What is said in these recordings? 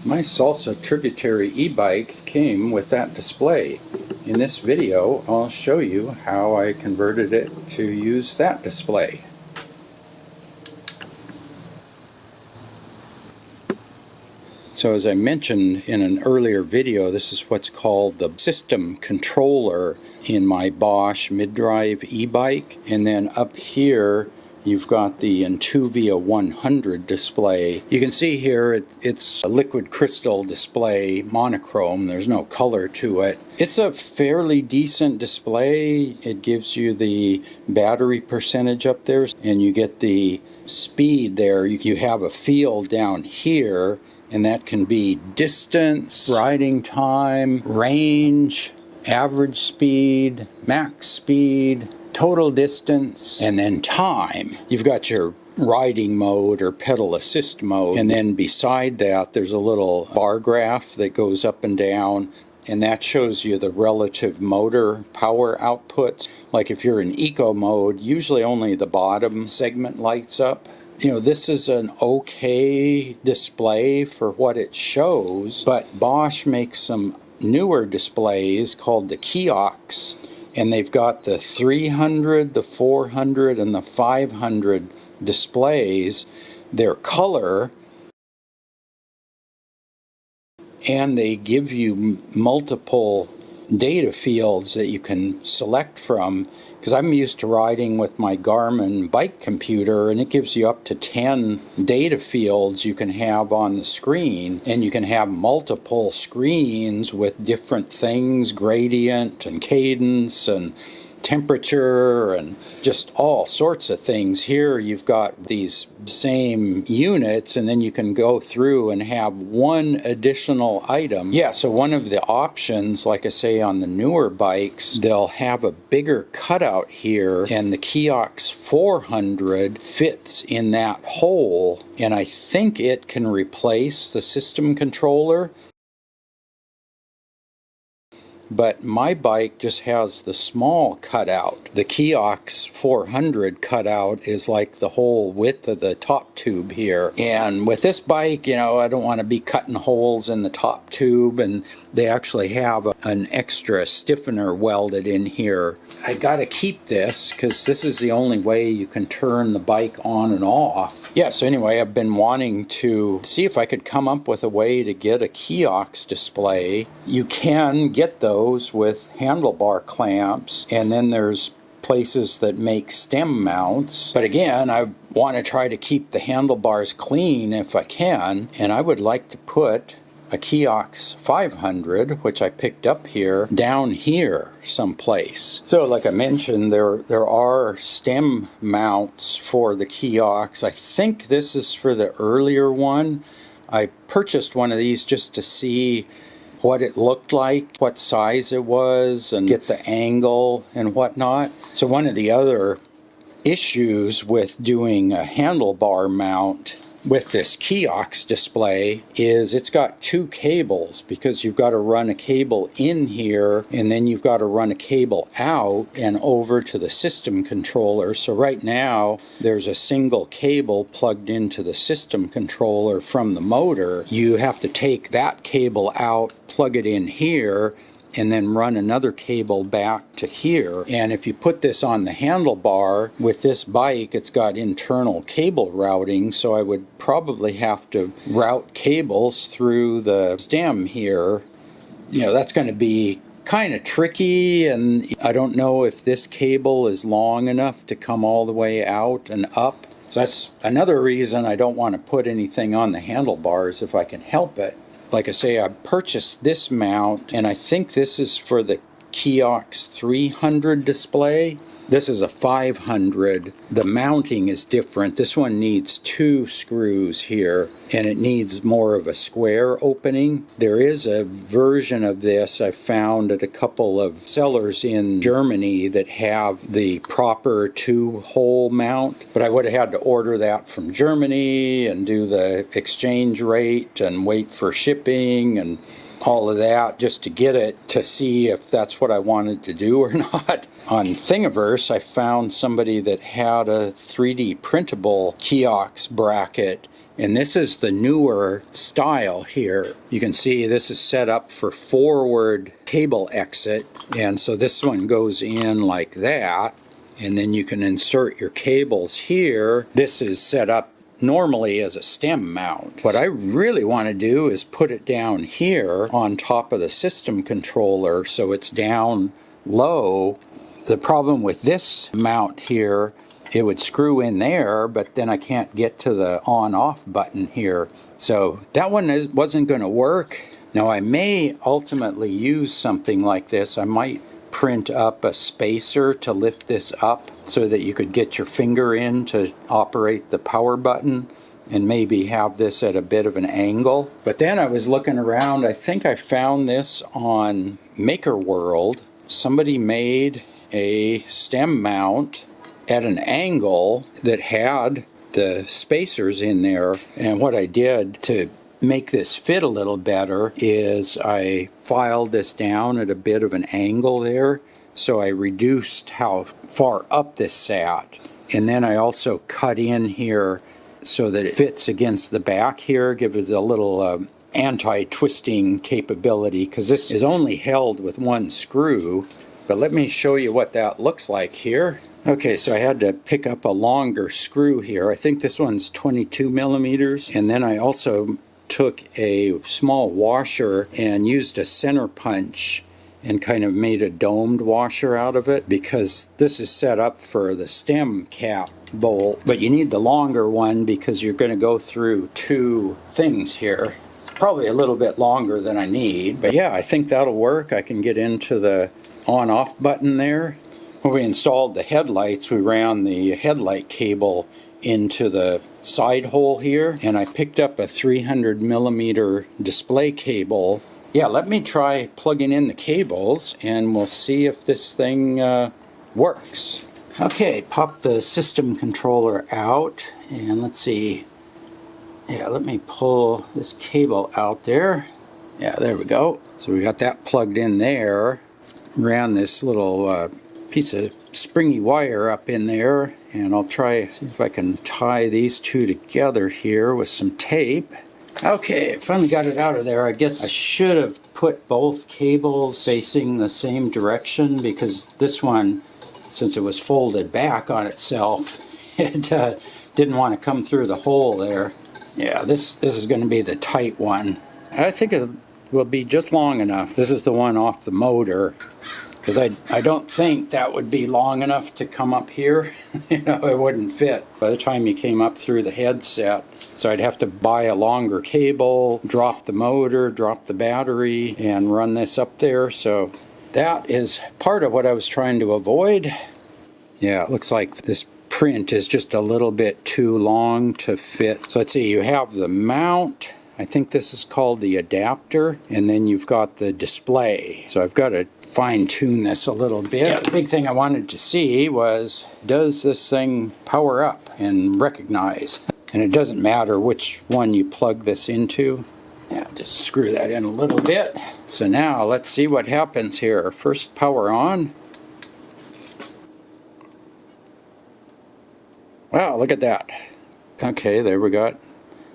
My Salsa Tributary e-bike came with that display. In this video, I'll show you how I converted it to use that display. So as I mentioned in an earlier video, this is what's called the system controller in my Bosch mid-drive e-bike. And then up here, you've got the Intuvia-100 display. You can see here it's a liquid crystal display, monochrome. There's no color to it. It's a fairly decent display. It gives you the battery percentage up there, and you get the speed there. You have a field down here, and that can be distance, riding time, range, average speed, max speed, total distance, and then time. You've got your riding mode or pedal assist mode, and then beside that there's a little bar graph that goes up and down, and that shows you the relative motor power outputs. Like if you're in eco mode, usually only the bottom segment lights up. You know, this is an okay display for what it shows, but Bosch makes some newer displays called the Kiox, and they've got the 300, the 400, and the 500 displays. They're color, and they give you multiple data fields that you can select from, because I'm used to riding with my Garmin bike computer, and it gives you up to 10 data fields you can have on the screen, and you can have multiple screens with different things, gradient and cadence and temperature and just all sorts of things. Here you've got these same units, and then you can go through and have one additional item. Yeah, so one of the options, like I say on the newer bikes, they'll have a bigger cutout here, and the Kiox-500 fits in that hole, and I think it can replace the system controller. But my bike just has the small cutout. The Kiox-500 cutout is like the whole width of the top tube here. And with this bike, you know, I don't want to be cutting holes in the top tube, and they actually have an extra stiffener welded in here. I gotta keep this because this is the only way you can turn the bike on and off. Yeah, so anyway, I've been wanting to see if I could come up with a way to get a Kiox display. You can get those with handlebar clamps, and then there's places that make stem mounts. But again, I want to try to keep the handlebars clean if I can, and I would like to put a Kiox-500, which I picked up here, down here someplace. So like I mentioned, there are stem mounts for the Kiox. I think this is for the earlier one. I purchased one of these just to see what it looked like, what size it was, and get the angle and whatnot. So one of the other issues with doing a handlebar mount with this Kiox display is it's got two cables, because you've got to run a cable in here, and then you've got to run a cable out and over to the system controller. So right now there's a single cable plugged into the system controller from the motor. You have to take that cable out, plug it in here, and then run another cable back to here. And if you put this on the handlebar with this bike, it's got internal cable routing, so I would probably have to route cables through the stem here. You know, that's going to be kind of tricky, and I don't know if this cable is long enough to come all the way out and up. So that's another reason I don't want to put anything on the handlebars if I can help it. Like I say, I purchased this mount, and I think this is for the Kiox-300 display. This is a 500. The mounting is different. This one needs two screws here, and it needs more of a square opening. There is a version of this I found at a couple of sellers in Germany that have the proper two-hole mount, but I would have had to order that from Germany and do the exchange rate and wait for shipping and all of that just to get it, to see if that's what I wanted to do or not. On Thingiverse, I found somebody that had a 3D printable Kiox bracket, And this is the newer style here. You can see this is set up for forward cable exit. And so this one goes in like that. And then you can insert your cables here. This is set up normally as a stem mount. What I really want to do is put it down here on top of the system controller so it's down low. The problem with this mount here, it would screw in there, but then I can't get to the on-off button here. So that one wasn't going to work. Now I may ultimately use something like this. I might print up a spacer to lift this up so that you could get your finger in to operate the power button and maybe have this at a bit of an angle. But then I was looking around. I think I found this on Maker World. Somebody made a stem mount at an angle that had the spacers in there, and what I did to make this fit a little better is I filed this down at a bit of an angle there, so I reduced how far up this sat. And then I also cut in here so that it fits against the back here, gives it a little anti-twisting capability, because this is only held with one screw. But let me show you what that looks like here. Okay, so I had to pick up a longer screw here. I think this one's 22 millimeters, and then I also took a small washer and used a center punch and kind of made a domed washer out of it, because this is set up for the stem cap bolt, but you need the longer one because you're going to go through two things here. It's probably a little bit longer than I need, but yeah, I think that'll work. I can get into the on-off button there. When we installed the headlights, we ran the headlight cable into the side hole here, and I picked up a 300 millimeter display cable. Yeah, let me try plugging in the cables and we'll see if this thing works. Okay, pop the system controller out, and let's see. Yeah, let me pull this cable out there. Yeah, there we go. So we got that plugged in there. Ran this little piece of springy wire up in there, and I'll try see if I can tie these two together here with some tape. Okay, finally got it out of there. I guess I should have put both cables facing the same direction, because this one, since it was folded back on itself, it didn't want to come through the hole there. Yeah, this is going to be the tight one. I think it will be just long enough. This is the one off the motor, because I don't think that would be long enough to come up here. You know, it wouldn't fit by the time you came up through the headset. So I'd have to buy a longer cable, drop the motor, drop the battery, and run this up there. So that is part of what I was trying to avoid. Yeah, it looks like this print is just a little bit too long to fit. So let's see, you have the mount. I think this is called the adapter, and then you've got the display. So I've got to fine-tune this a little bit. Yeah, the big thing I wanted to see was, does this thing power up and recognize? And it doesn't matter which one you plug this into. Yeah, just screw that in a little bit. So now let's see what happens here. First, power on. Wow, look at that. Okay, there we got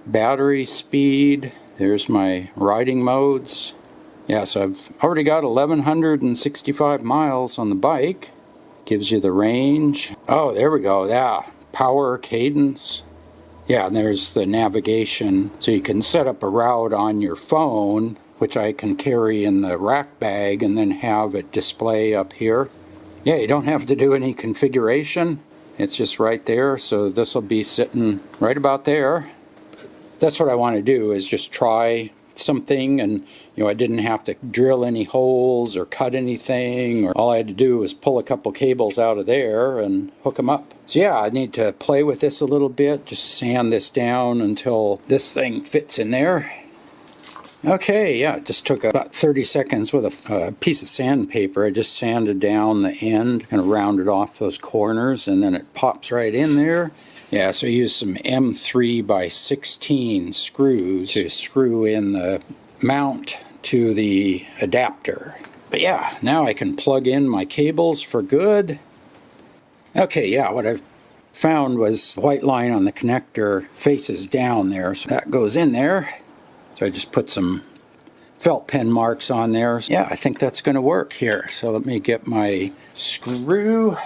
battery speed. There's my riding modes. Yeah, so I've already got 1,165 miles on the bike. Gives you the range. Oh, there we go. Yeah, power, cadence. Yeah, and there's the navigation. So you can set up a route on your phone, which I can carry in the rack bag and then have it display up here. Yeah, you don't have to do any configuration. It's just right there. So this will be sitting right about there. That's what I want to do, is just try something, and I didn't have to drill any holes or cut anything, or all I had to do was pull a couple cables out of there and hook them up. So yeah, I need to play with this a little bit, just sand this down until this thing fits in there. Okay, yeah, it just took about 30 seconds with a piece of sandpaper. I just sanded down the end and rounded off those corners, and then it pops right in there. Yeah, so I used some M3x16 screws to screw in the mount to the adapter. But yeah, now I can plug in my cables for good. Okay, yeah, what I've found was the white line on the connector faces down there, so that goes in there. So I just put some felt pen marks on there. Yeah, I think that's going to work here. So let me get my screw.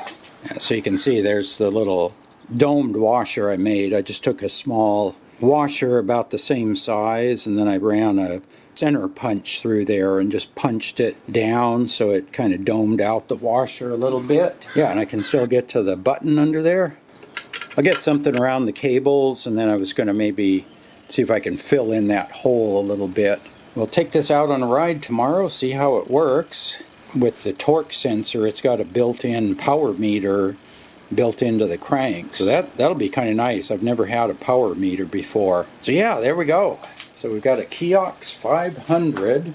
So you can see there's the little domed washer I made. I just took a small washer about the same size, and then I ran a center punch through there and just punched it down so it kind of domed out the washer a little bit. Yeah, and I can still get to the button under there. I'll get something around the cables, and then I was going to maybe see if I can fill in that hole a little bit. We'll take this out on a ride tomorrow, see how it works. With the torque sensor, it's got a built-in power meter built into the crank. So that'll be kind of nice. I've never had a power meter before. So yeah, there we go. So we've got a Kiox 500